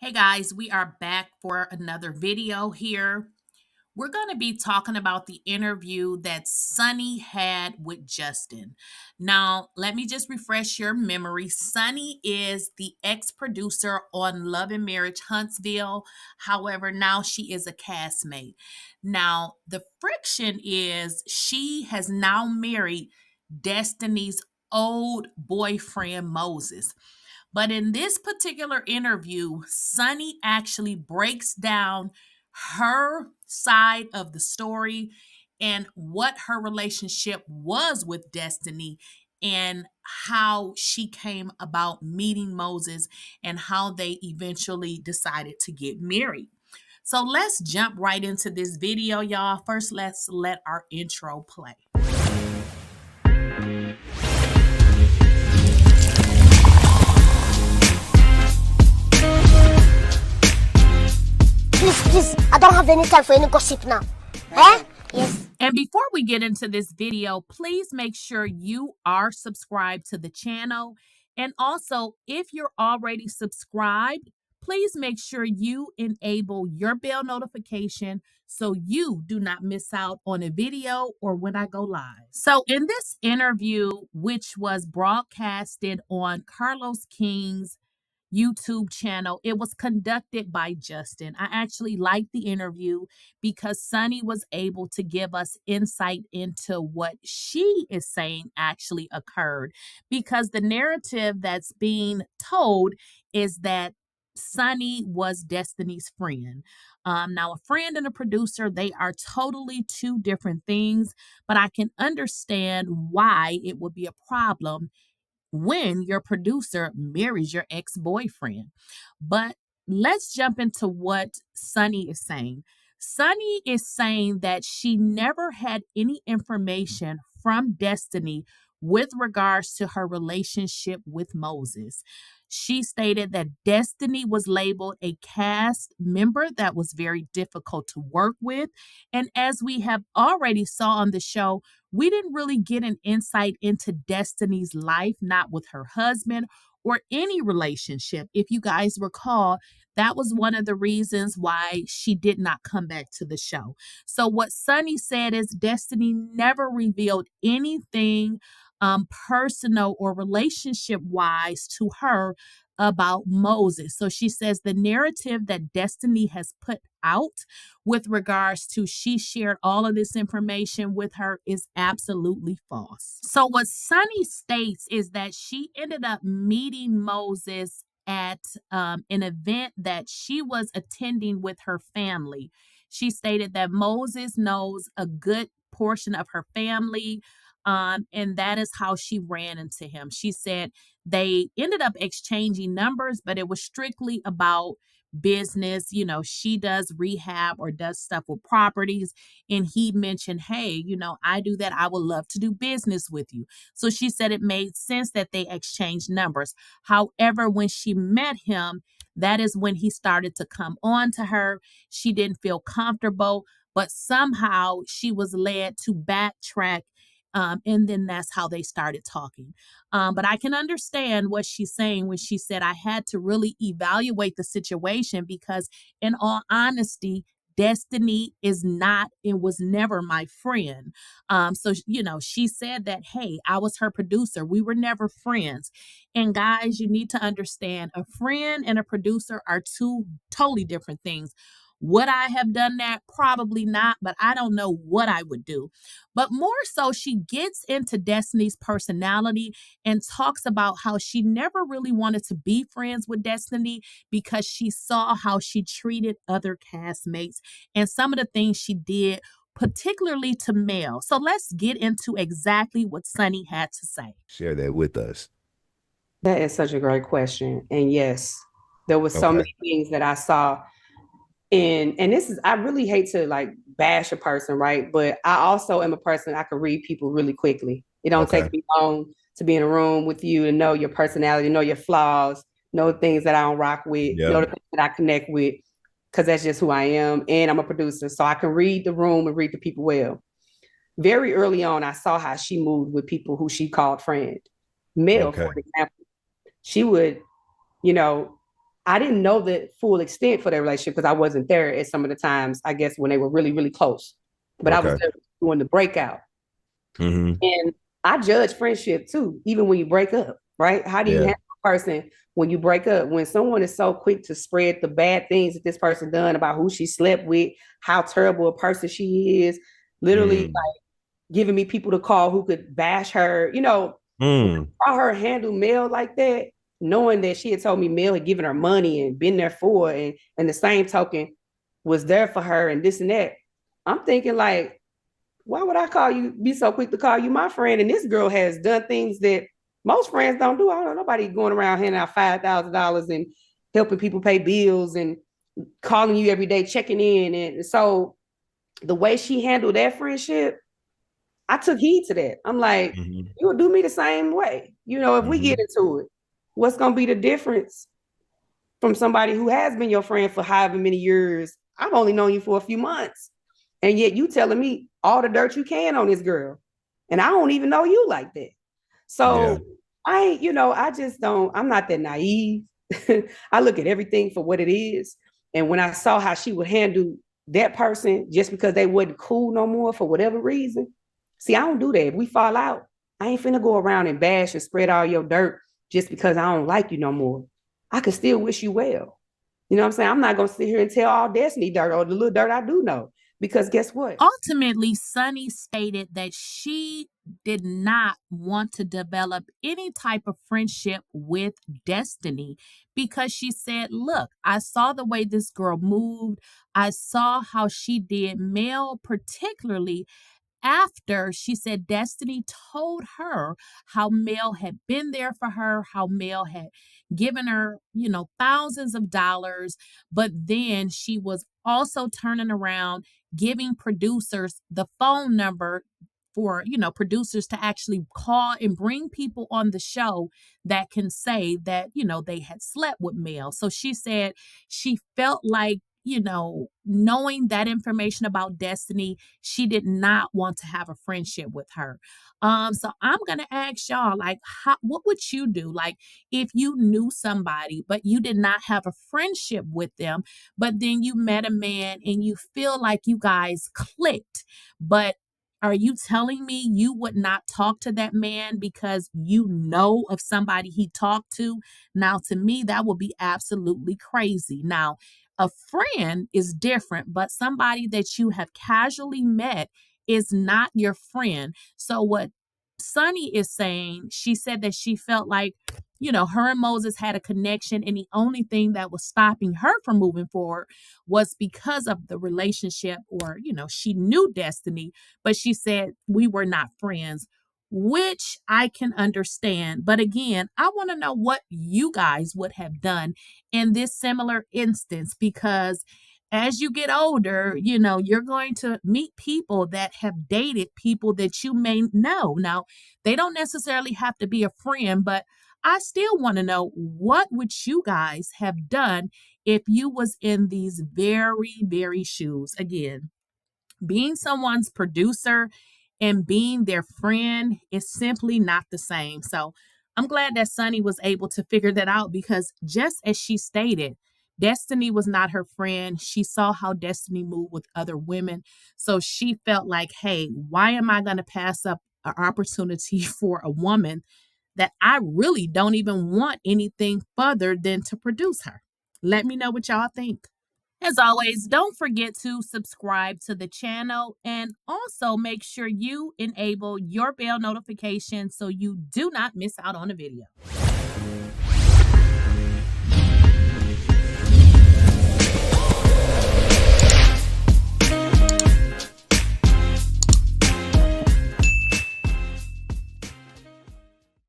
Hey guys, we are back for another video here. We're going to be talking about the interview that Sunny had with Justin. Now, let me just refresh your memory. Sunny is the ex-producer on Love and Marriage Huntsville. However, now she is a castmate. Now, the friction is she has now married Destiny's old boyfriend, Moses. But in this particular interview, Sunny actually breaks down her side of the story and what her relationship was with Destiny and how she came about meeting Moses and how they eventually decided to get married. So let's jump right into this video, y'all. First, let's let our intro play. Please, I don't have any time for any gossip now. Eh? Yes. And before we get into this video, please make sure you are subscribed to the channel. And also, if you're already subscribed, please make sure you enable your bell notification so you do not miss out on a video or when I go live. So in this interview, which was broadcasted on Carlos King's YouTube channel. It was conducted by Justin. I actually liked the interview because Sunny was able to give us insight into what she is saying actually occurred. Because the narrative that's being told is that Sunny was Destiny's friend. Now, a friend and a producer, they are totally two different things, but I can understand why it would be a problem when your producer marries your ex-boyfriend. But let's jump into what Sunny is saying. Sunny is saying that she never had any information from Destiny with regards to her relationship with Moses. She stated that Destiny was labeled a cast member that was very difficult to work with. And as we have already saw on the show, we didn't really get an insight into Destiny's life, not with her husband or any relationship. If you guys recall, that was one of the reasons why she did not come back to the show. So, what Sunny said is Destiny never revealed anything personal or relationship wise to her about Moses. So she says the narrative that Destiny has put out with regards to she shared all of this information with her is absolutely false. So what Sunny states is that she ended up meeting Moses at an event that she was attending with her family. She stated that Moses knows a good portion of her family. And that is how she ran into him. She said they ended up exchanging numbers, but it was strictly about business. You know, she does rehab or does stuff with properties. And he mentioned, hey, I do that. I would love to do business with you. So she said it made sense that they exchanged numbers. However, when she met him, that is when he started to come on to her. She didn't feel comfortable, but somehow she was led to backtrack, and then that's how they started talking. But I can understand what she's saying when she said, I had to really evaluate the situation because, in all honesty, Destiny is not and was never my friend. So, she said that, hey, I was her producer. We were never friends. And guys, you need to understand a friend and a producer are two totally different things. Would I have done that? Probably not, but I don't know what I would do. But more so, she gets into Destiny's personality and talks about how she never really wanted to be friends with Destiny because she saw how she treated other castmates and some of the things she did, particularly to Mel. So let's get into exactly what Sunny had to say. Share that with us. That is such a great question. And yes, there was so many things that I saw. And this is, I really hate to like bash a person, right? But I also am a person, I can read people really quickly. It don't take me long to be in a room with you and know your personality, know your flaws, know things that I don't rock with, know the things that I connect with, because that's just who I am. And I'm a producer, so I can read the room and read the people well. Very early on, I saw how she moved with people who she called friend. Mel, for example, she would, I didn't know the full extent for their relationship because I wasn't there at some of the times, I guess, when they were really, really close. But I was there doing the breakout. And I judge friendship too, even when you break up, right? How do you handle a person when you break up? When someone is so quick to spread the bad things that this person done about who she slept with, how terrible a person she is, literally like giving me people to call who could bash her, you know, saw her handle Mel like that, knowing that she had told me Mel had given her money and been there for her, and the same token was there for her and this and that. I'm thinking like, why would I call you, be so quick to call you my friend? And this girl has done things that most friends don't do. I don't know nobody going around handing out $5,000 and helping people pay bills and calling you every day, checking in. And so the way she handled that friendship, I took heed to that. I'm like, you'll do me the same way. You know, if we get into it, what's going to be the difference from somebody who has been your friend for however many years? I've only known you for a few months. And yet you telling me all the dirt you can on this girl. And I don't even know you like that. So I ain't, you know, I just don't, I'm not that naive. I look at everything for what it is. And when I saw how she would handle that person just because they wasn't cool no more for whatever reason, see, I don't do that. If we fall out, I ain't finna go around and bash and spread all your dirt just because I don't like you no more. I could still wish you well. You know what I'm saying? I'm not gonna sit here and tell all Destiny dirt or the little dirt I do know. Because guess what? Ultimately, Sunny stated that she did not want to develop any type of friendship with Destiny because she said, look, I saw the way this girl moved. I saw how she did Mel, particularly after she said Destiny told her how Mel had been there for her, how Mel had given her, you know, thousands of dollars, but then she was also turning around giving producers the phone number for, you know, producers to actually call and bring people on the show that can say that, you know, they had slept with Mel. So she said she felt like, you know, knowing that information about Destiny, she did not want to have a friendship with her. So I'm gonna ask y'all, like, what would you do? Like, if you knew somebody, but you did not have a friendship with them, but then you met a man and you feel like you guys clicked, but are you telling me you would not talk to that man because you know of somebody he talked to? Now, to me, that would be absolutely crazy. Now, a friend is different, but somebody that you have casually met is not your friend. So, what Sunny is saying, she said that she felt like, you know, her and Moses had a connection, and the only thing that was stopping her from moving forward was because of the relationship, or, you know, she knew Destiny, but she said we were not friends, which I can understand. But again, I want to know what you guys would have done in this similar instance, because as you get older, you know, you're going to meet people that have dated people that you may know. Now, they don't necessarily have to be a friend, but I still want to know, what would you guys have done if you was in these very, very shoes? Again, being someone's producer and being their friend is simply not the same. So I'm glad that Sunny was able to figure that out, because just as she stated, Destiny was not her friend. She saw how Destiny moved with other women. So she felt like, hey, why am I going to pass up an opportunity for a woman that I really don't even want anything further than to produce her? Let me know what y'all think. As always, don't forget to subscribe to the channel, and also make sure you enable your bell notification so you do not miss out on a video.